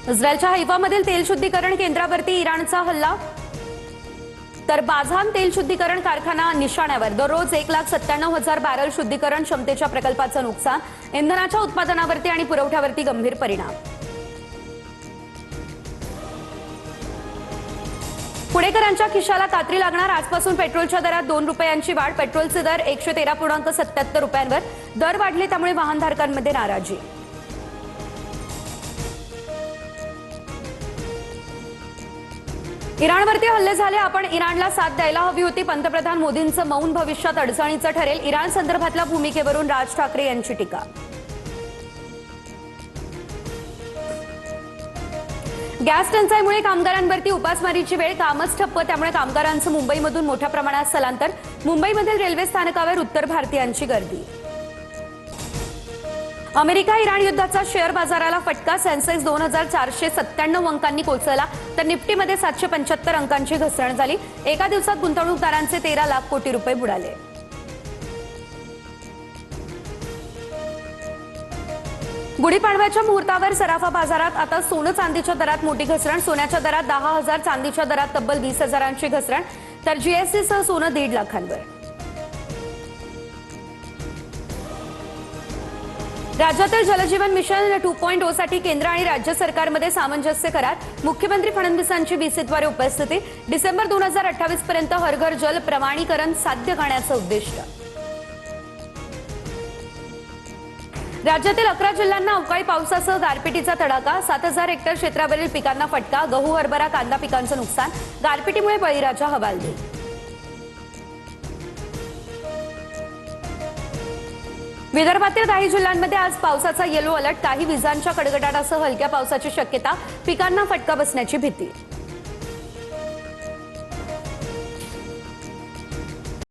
इस्रायलच्या हैफामधील तेल शुद्धीकरण केंद्रावरती इराणचा हल्ला। तर बाझान तेल शुद्धीकरण कारखाना निशाण्यावर। दररोज 1,97,000 बॅरल शुद्धीकरण क्षमतेच्या प्रकल्पाचं नुकसान। इंधनाच्या उत्पादनावरती आणि पुरवठ्यावरती गंभीर परिणाम। पुणेकरांच्या खिशाला कात्री लागणार। आजपासून पेट्रोलच्या दरात 2 रुपयांची वाढ। पेट्रोलचे दर 113.77 रुपयांवर। दर वाढले त्यामुळे वाहनधारकांमध्ये नाराजी। इराणवरती हल्ले झाले, आपण इराणला साथ द्यायला हवी होती। पंतप्रधान मोदींचं मौन भविष्यात अडचणीचं ठरेल। इराण संदर्भातल्या भूमिकेवरून राज ठाकरे यांची टीका। गॅस टंचाईमुळे कामगारांवरती उपासमारीची वेळ। कामच ठप्प, त्यामुळे कामगारांचं मुंबईमधून मोठ्या प्रमाणात स्थलांतर। मुंबईमधील रेल्वे स्थानकावर उत्तर भारतीयांची गर्दी। अमेरिका इराण युद्धाचा शेअर बाजाराला फटका। सेन्सेक्स 2,497 अंकांनी कोसळला, तर निफ्टीमध्ये 775 अंकांची घसरण झाली। एका दिवसात गुंतवणूकदारांचे 13 लाख कोटी रुपये बुडाले। गुढीपाडव्याच्या मुहूर्तावर सराफा बाजारात आता सोनं चांदीच्या दरात मोठी घसरण। सोन्याच्या दरात 10,000, चांदीच्या दरात तब्बल 20,000ची घसरण, तर जीएसटीसह सोनं 1.5 लाखांवर। राज्यातील जलजीवन मिशन 2.0 साठी केंद्र आणि राज्य सरकारमध्ये सामंजस्य करार। मुख्यमंत्री फडणवीसांची बीसीद्वारे उपस्थिती। डिसेंबर 2028 पर्यंत हर घर जल प्रमाणीकरण साध्य करण्याचं उद्दिष्ट। राज्यातील 11 जिल्ह्यांना अवकाळी पावसासह गारपिटीचा तडाखा। 7,000 हेक्टर क्षेत्रावरील पिकांना फटका। गहू, हरभरा, कांदा पिकांचं नुकसान। गारपिटीमुळे बळीराजा हवालदिल। विदर्भातील काही जिल्ह्यांमध्ये आज पावसाचा येलो अलर्ट। काही विजांच्या कडकडाटासह हलक्या पावसाची शक्यता। पिकांना फटका बसण्याची भीती।